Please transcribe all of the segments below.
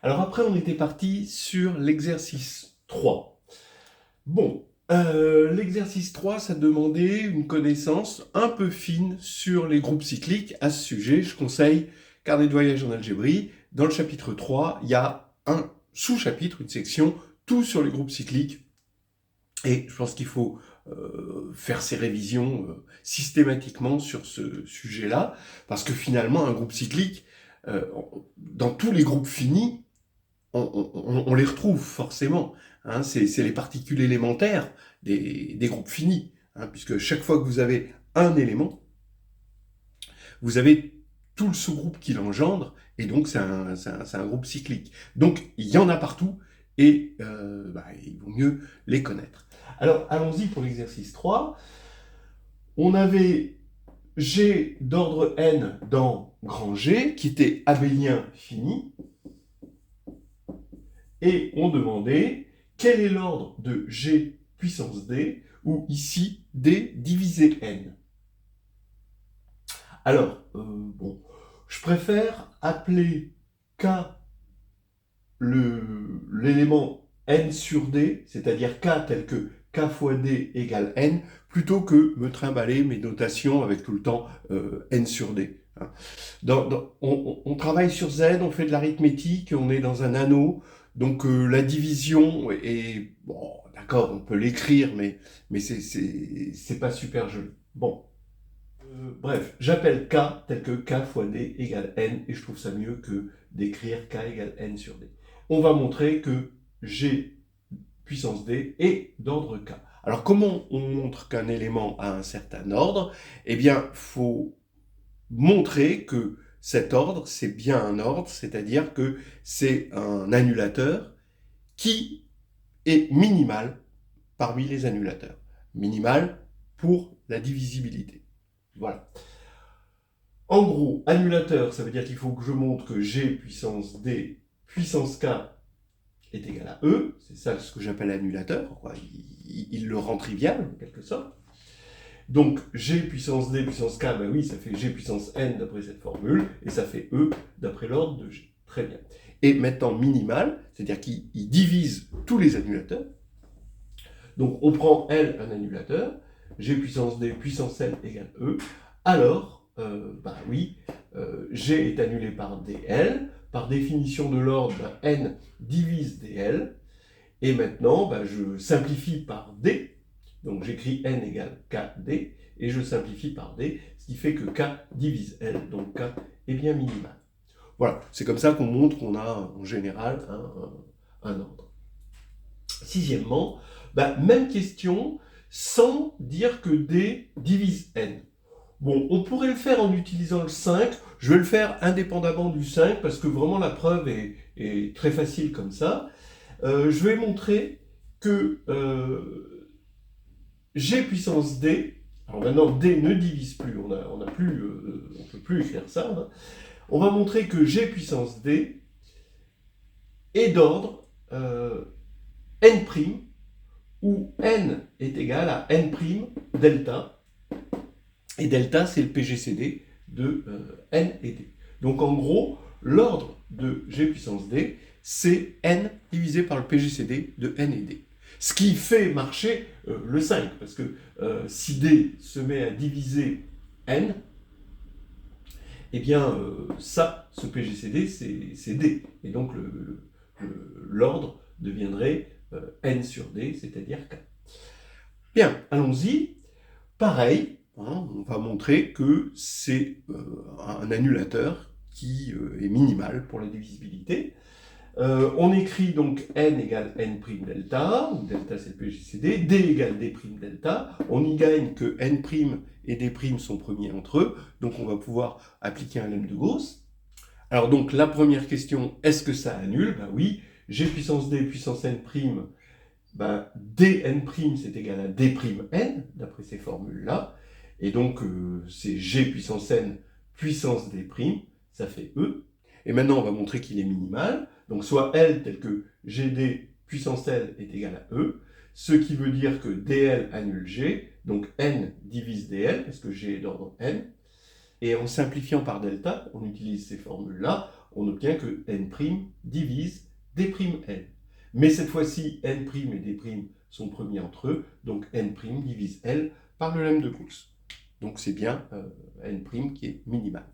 Alors après, on était parti sur l'exercice 3. Bon, l'exercice 3, ça demandait une connaissance un peu fine sur les groupes cycliques. À ce sujet, je conseille Carnet de voyage en algébrie. Dans le chapitre 3, il y a un sous-chapitre, une section, tout sur les groupes cycliques. Et je pense qu'il faut faire ces révisions systématiquement sur ce sujet-là, parce que finalement, un groupe cyclique, dans tous les groupes finis, on les retrouve forcément. Hein, c'est les particules élémentaires des groupes finis, hein, puisque chaque fois que vous avez un élément, vous avez tout le sous-groupe qui l'engendre, et donc c'est un groupe cyclique. Donc il y en a partout, et il vaut mieux les connaître. Alors allons-y pour l'exercice 3. On avait G d'ordre n dans grand G, qui était abélien fini, et on demandait quel est l'ordre de G puissance D, ou ici D divisé N. Alors, je préfère appeler K l'élément N sur D, c'est-à-dire K tel que K fois D égale N, plutôt que me trimballer mes notations avec tout le temps N sur D. On travaille sur Z, on fait de l'arithmétique, on est dans un anneau, donc la division est... Bon, d'accord, on peut l'écrire, mais c'est pas super joli. Bon. Bref, j'appelle K tel que K fois D égale N, et je trouve ça mieux que d'écrire K égale N sur D. On va montrer que G puissance D est d'ordre K. Alors comment on montre qu'un élément a un certain ordre? Eh bien, il faut montrer que cet ordre, c'est bien un ordre, c'est-à-dire que c'est un annulateur qui est minimal parmi les annulateurs. Minimal pour la divisibilité. Voilà. En gros, annulateur, ça veut dire qu'il faut que je montre que G puissance D puissance K est égal à E. C'est ça ce que j'appelle annulateur. Il le rend trivial, en quelque sorte. Donc, G puissance D puissance K, ben oui, ça fait G puissance N d'après cette formule, et ça fait E d'après l'ordre de G. Très bien. Et maintenant, minimal, c'est-à-dire qu'il divise tous les annulateurs. Donc, on prend L, un annulateur, G puissance D puissance N égale E. Alors, G est annulé par DL. Par définition de l'ordre, N divise DL. Et maintenant, je simplifie par D. Donc j'écris N égale KD, et je simplifie par D, ce qui fait que K divise L, donc K est bien minimal. Voilà, c'est comme ça qu'on montre qu'on a en général un ordre. Sixièmement, même question, sans dire que D divise N. Bon, on pourrait le faire en utilisant le 5, je vais le faire indépendamment du 5, parce que vraiment la preuve est très facile comme ça. Je vais montrer que G puissance D, alors maintenant D ne divise plus, on peut plus écrire ça, hein. On va montrer que G puissance D est d'ordre N', où N est égal à N' delta, et delta c'est le PGCD de N et D. Donc en gros, l'ordre de G puissance D, c'est N divisé par le PGCD de N et D. Ce qui fait marcher le 5, parce que si D se met à diviser N, eh bien, ce PGCD, c'est D. Et donc, l'ordre deviendrait N sur D, c'est-à-dire K. Bien, allons-y. Pareil, hein, on va montrer que c'est un annulateur qui est minimal pour la divisibilité. On écrit donc N égale N' delta, où delta c'est le PGCD, D égale D' delta. On y gagne que N' et D' sont premiers entre eux, donc on va pouvoir appliquer un lemme de Gauss. Alors donc la première question, est-ce que ça annule? Ben oui, G puissance D puissance N', Dn' c'est égal à D'N, d'après ces formules-là. Et donc c'est G puissance N puissance D', ça fait E. Et maintenant on va montrer qu'il est minimal. Donc soit L tel que GD puissance L est égal à E, ce qui veut dire que DL annule G, donc N divise DL, parce que G est d'ordre N. Et en simplifiant par delta, on utilise ces formules-là, on obtient que n' divise d''n. Mais cette fois-ci, n' et d' sont premiers entre eux, donc n' divise L par le lemme de Gauss. Donc c'est bien n' qui est minimal.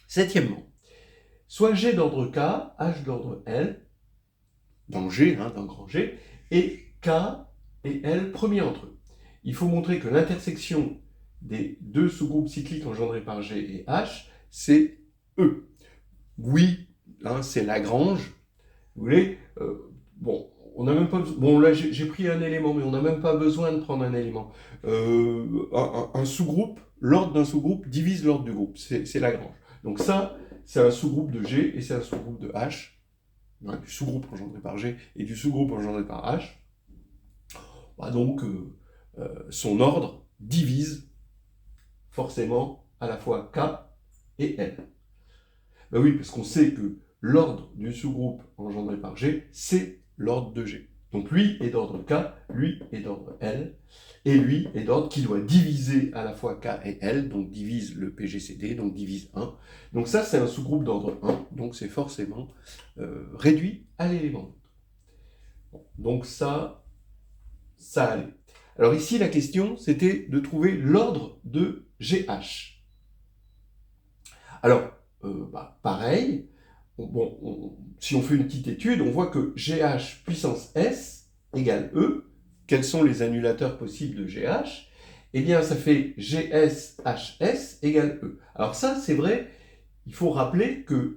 Septièmement, soit G d'ordre K, H d'ordre L, dans G, dans grand G, et K et L premiers entre eux. Il faut montrer que l'intersection des deux sous-groupes cycliques engendrés par G et H, c'est E. Oui, c'est Lagrange. Vous voulez, bon, on n'a même pas besoin, bon là j'ai pris un élément, mais on n'a même pas besoin de prendre un élément. Un sous-groupe, l'ordre d'un sous-groupe divise l'ordre du groupe, c'est Lagrange. Donc ça, c'est un sous-groupe de G et c'est un sous-groupe de H, du sous-groupe engendré par G et du sous-groupe engendré par H. Donc son ordre divise forcément à la fois K et L. Ben oui, parce qu'on sait que l'ordre du sous-groupe engendré par G, c'est l'ordre de G. Donc lui est d'ordre K, lui est d'ordre L, et lui est d'ordre qui doit diviser à la fois K et L, donc divise le PGCD, donc divise 1. Donc ça, c'est un sous-groupe d'ordre 1, donc c'est forcément réduit à l'élément. Bon, donc ça allait. Alors ici, la question, c'était de trouver l'ordre de GH. Alors, pareil, si on fait une petite étude, on voit que GH puissance S égale E. Quels sont les annulateurs possibles de GH? Eh bien, ça fait GSHS égale E. Alors ça, c'est vrai, il faut rappeler que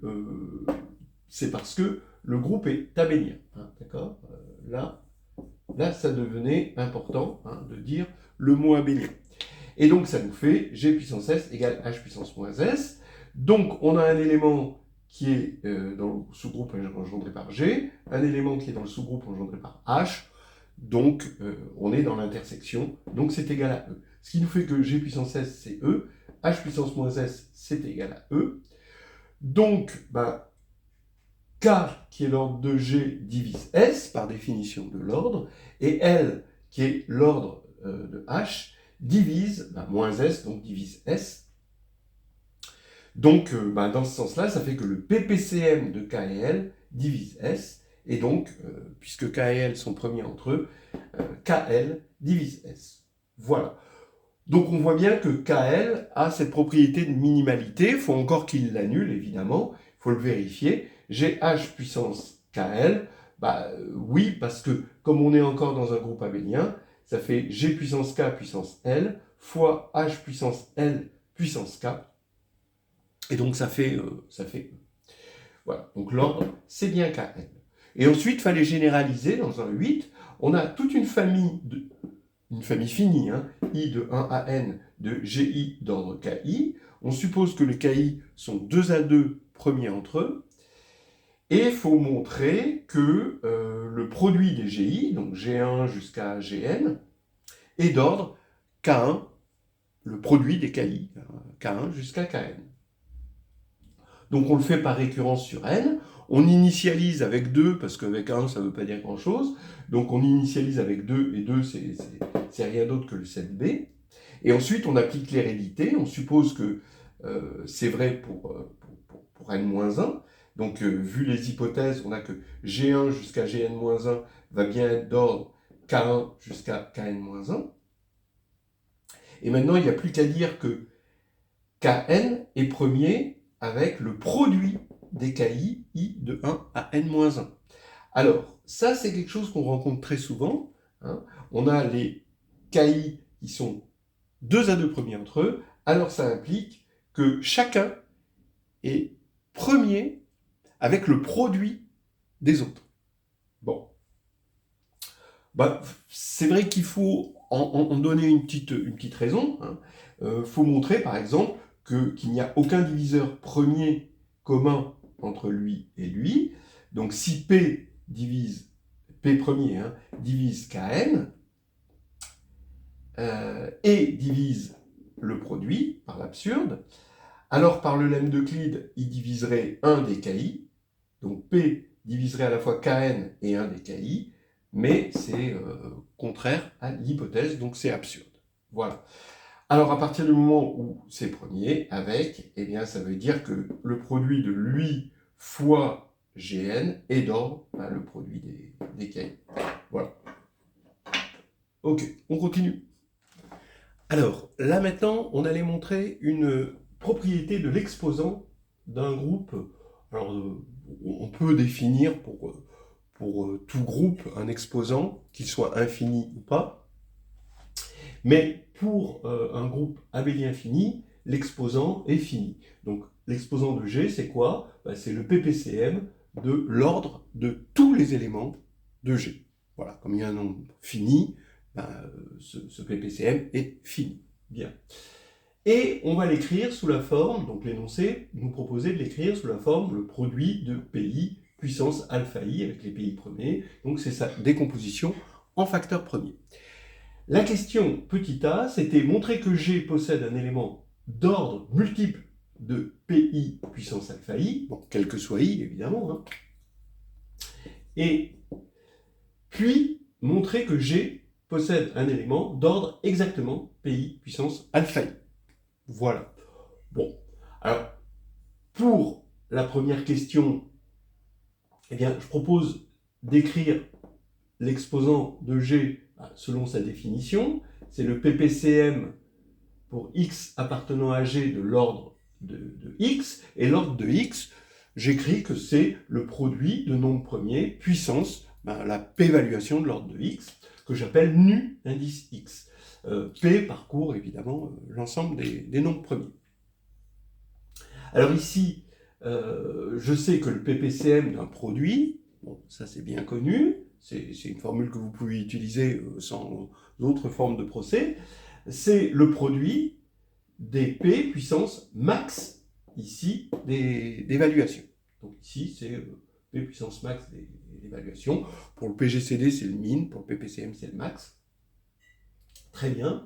c'est parce que le groupe est abélien. D'accord? Là, ça devenait important de dire le mot abélien. Et donc, ça nous fait G puissance S égale H puissance moins S. Donc, on a un élément qui est dans le sous-groupe engendré par G, un élément qui est dans le sous-groupe engendré par H, donc on est dans l'intersection, donc c'est égal à E. Ce qui nous fait que G puissance S, c'est E, H puissance moins S, c'est égal à E. Donc, K, qui est l'ordre de G, divise S, par définition de l'ordre, et L, qui est l'ordre de H, divise moins S, donc divise S. Donc, dans ce sens-là, ça fait que le PPCM de K et L divise S, et donc, puisque K et L sont premiers entre eux, KL divise S. Voilà. Donc, on voit bien que KL a cette propriété de minimalité. Il faut encore qu'il l'annule, évidemment. Il faut le vérifier. GH puissance KL, oui, parce que comme on est encore dans un groupe abélien, ça fait G puissance K puissance L fois H puissance L puissance K. Et donc, ça fait voilà. Donc, l'ordre, c'est bien KL. Et ensuite, il fallait généraliser dans un 8. On a toute une famille finie, I de 1 à N de GI d'ordre KI. On suppose que les KI sont 2 à 2 premiers entre eux. Et il faut montrer que le produit des GI, donc G1 jusqu'à Gn, est d'ordre K1, le produit des KI, K1 jusqu'à Kn. Donc on le fait par récurrence sur N. On initialise avec 2, parce qu'avec 1, ça ne veut pas dire grand-chose. Donc on initialise avec 2, et 2, c'est rien d'autre que le 7B. Et ensuite, on applique l'hérédité. On suppose que c'est vrai pour N-1. Donc, vu les hypothèses, on a que G1 jusqu'à Gn-1 va bien être d'ordre K1 jusqu'à Kn-1. Et maintenant, il n'y a plus qu'à dire que Kn est premier avec le produit des KI, I de 1 à N-1. Alors, ça, c'est quelque chose qu'on rencontre très souvent. On a les KI qui sont 2 à 2 premiers entre eux, alors ça implique que chacun est premier avec le produit des autres. Bon. C'est vrai qu'il faut en donner une petite raison. Faut montrer, par exemple, qu'il n'y a aucun diviseur premier commun entre lui et lui. Donc, si P divise, P premier, divise Kn, et divise le produit par l'absurde, alors par le lemme d'Euclide, il diviserait un des KI, donc P diviserait à la fois Kn et un des KI, mais c'est contraire à l'hypothèse, donc c'est absurde. Voilà. Alors à partir du moment où c'est premier, avec, eh bien ça veut dire que le produit de lui fois Gn est d'ordre le produit des Ki. Voilà. Ok, on continue. Alors, là maintenant, on allait montrer une propriété de l'exposant d'un groupe. Alors, on peut définir pour tout groupe un exposant, qu'il soit infini ou pas. Mais pour un groupe abélien fini, l'exposant est fini. Donc, l'exposant de G, c'est quoi? C'est le PPCM de l'ordre de tous les éléments de G. Voilà, comme il y a un nombre fini, ce PPCM est fini. Bien. Et on va l'écrire sous la forme, donc l'énoncé nous proposait de l'écrire sous la forme le produit de PI puissance alpha I avec les PI premiers. Donc c'est sa décomposition en facteur premier. La question petit a, c'était montrer que G possède un élément d'ordre multiple de PI puissance alpha I, bon, quel que soit I évidemment, hein. Et puis montrer que G possède un élément d'ordre exactement PI puissance alpha I. Voilà. Bon, alors, pour la première question, eh bien, je propose d'écrire l'exposant de G selon sa définition. C'est le PPCM pour X appartenant à G de l'ordre de X. Et l'ordre de X, j'écris que c'est le produit de nombres premiers puissance la p-valuation de l'ordre de X, que j'appelle nu indice X. P parcourt évidemment l'ensemble des nombres premiers. Alors ici, je sais que le PPCM d'un produit, bon, ça c'est bien connu, c'est une formule que vous pouvez utiliser sans autre forme de procès, c'est le produit des P puissance max, ici, des valuations. Donc ici, c'est P puissance max des valuations. Pour le PGCD, c'est le min, pour le PPCM, c'est le max. Très bien.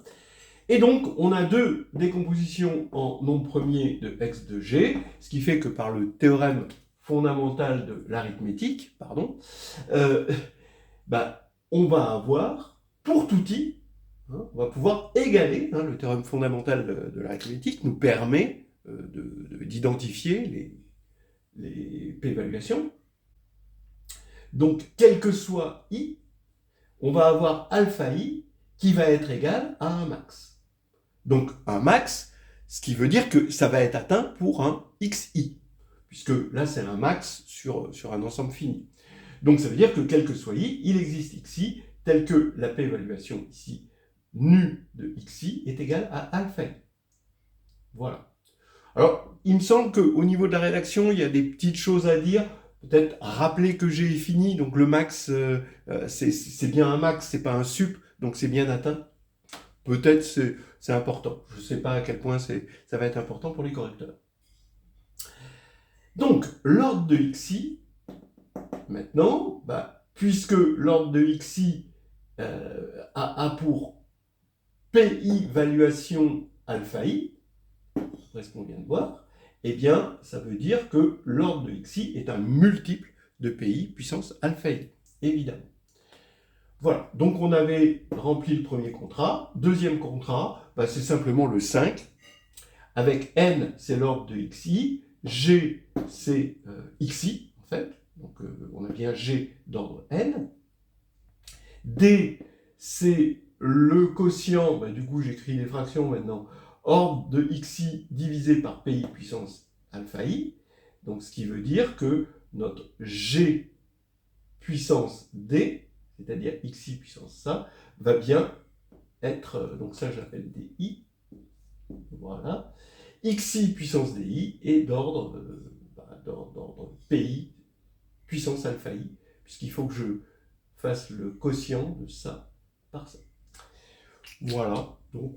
Et donc, on a deux décompositions en nombres premiers de x de g, ce qui fait que par le théorème fondamental de l'arithmétique, on va avoir, pour tout i, on va pouvoir égaler, le théorème fondamental de l'arithmétique nous permet d'identifier les p-valuations. Donc, quel que soit i, on va avoir alpha i qui va être égal à un max. Donc un max, ce qui veut dire que ça va être atteint pour un xi, puisque là c'est un max sur un ensemble fini. Donc ça veut dire que quel que soit i, il existe xi, tel que la p-évaluation ici, nu de xi, est égale à alpha i. Voilà. Alors, il me semble qu'au niveau de la rédaction, il y a des petites choses à dire. Peut-être rappeler que G est fini, donc le max, c'est bien un max, c'est pas un sup, donc c'est bien atteint. Peut-être c'est important. Je ne sais pas à quel point ça va être important pour les correcteurs. Donc, l'ordre de xi, maintenant, puisque l'ordre de xi a pour pi valuation alpha i, après ce qu'on vient de voir, eh bien, ça veut dire que l'ordre de xi est un multiple de pi puissance alpha i, évidemment. Voilà, donc on avait rempli le premier contrat. Deuxième contrat, c'est simplement le 5. Avec n, c'est l'ordre de xi. G, c'est xi, en fait. Donc on a bien g d'ordre n. D, c'est le quotient, du coup j'écris les fractions maintenant, ordre de xi divisé par pi puissance alpha i. Donc ce qui veut dire que notre g puissance d, c'est-à-dire xi puissance ça, va bien être, donc ça je l'appelle di, voilà, xi puissance di est d'ordre pi puissance alpha i, puisqu'il faut que je fasse le quotient de ça par ça. Voilà, donc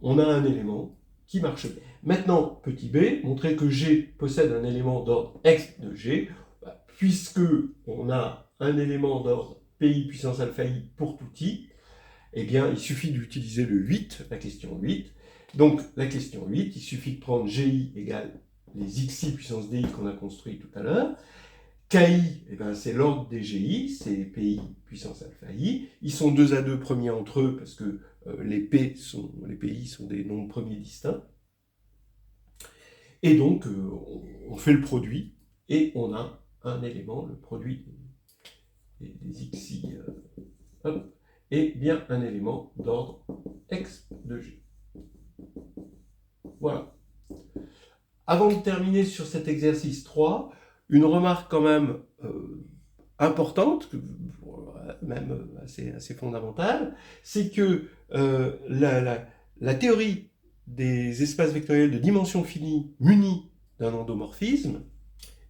on a un élément qui marche bien. Maintenant, petit b, montrer que G possède un élément d'ordre x de G, puisque on a un élément d'ordre pi puissance alpha i pour tout i, eh bien, il suffit d'utiliser le 8, la question 8. Donc, la question 8, il suffit de prendre gi égale les xi puissance di qu'on a construit tout à l'heure. Ki, c'est l'ordre des gi, c'est pi puissance alpha i. Ils sont 2 à 2 premiers entre eux parce que les pi sont des nombres premiers distincts. Et donc, on fait le produit. et on a un élément, le produit des xi, hop, est bien un élément d'ordre x de g. Voilà. Avant de terminer sur cet exercice 3, une remarque quand même importante, même assez fondamentale, c'est que la théorie des espaces vectoriels de dimension finie munis d'un endomorphisme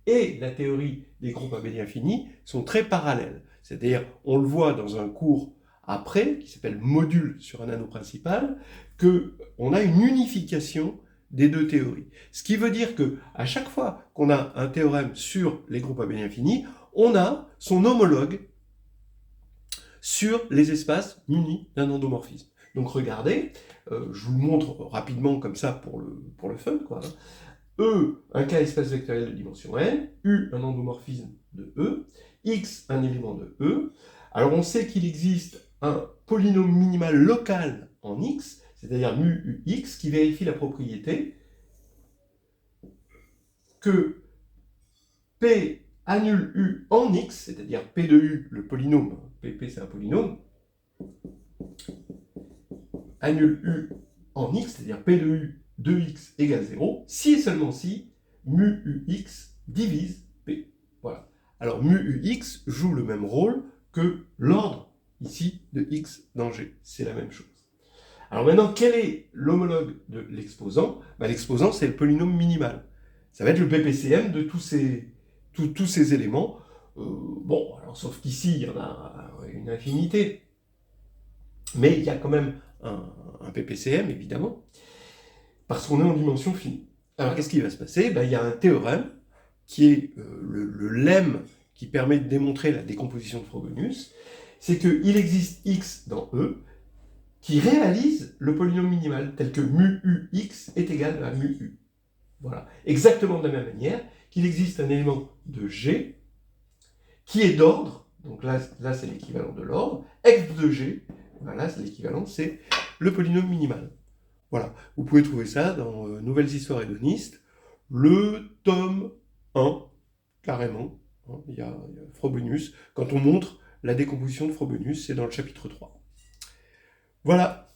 et la théorie des groupes abéliens finis sont très parallèles. C'est-à-dire, on le voit dans un cours après, qui s'appelle Module sur un anneau principal, qu'on a une unification des deux théories. Ce qui veut dire que à chaque fois qu'on a un théorème sur les groupes abéliens finis, on a son homologue sur les espaces munis d'un endomorphisme. Donc regardez, je vous le montre rapidement comme ça pour le fun, quoi. E, un K espace vectoriel de dimension n, U, un endomorphisme de E, X, un élément de E. Alors on sait qu'il existe un polynôme minimal local en X, c'est-à-dire mu UX, qui vérifie la propriété que P annule U en X, c'est-à-dire P de U, le polynôme, PP c'est un polynôme, annule U en X, c'est-à-dire P de U de X égale 0, si et seulement si mu UX divise P. Voilà. Alors mu UX joue le même rôle que l'ordre ici de X dans G. C'est la même chose. Alors maintenant, quel est l'homologue de l'exposant? L'exposant, c'est le polynôme minimal. Ça va être le PPCM de tous ces éléments. Bon, alors sauf qu'ici, il y en a une infinité. Mais il y a quand même un PPCM, évidemment, parce qu'on est en dimension finie. Alors qu'est-ce qui va se passer? Il y a un théorème qui est le lemme qui permet de démontrer la décomposition de Frobenius. C'est qu'il existe X dans E qui réalise le polynôme minimal tel que mu UX est égal à mu U. Voilà. Exactement de la même manière qu'il existe un élément de G qui est d'ordre, donc là c'est l'équivalent de l'ordre, x de G, voilà, c'est l'équivalent, c'est le polynôme minimal. Voilà, vous pouvez trouver ça dans Nouvelles histoires hédonistes, le tome 1, carrément, hein, il y a Frobenius, quand on montre la décomposition de Frobenius, c'est dans le chapitre 3. Voilà.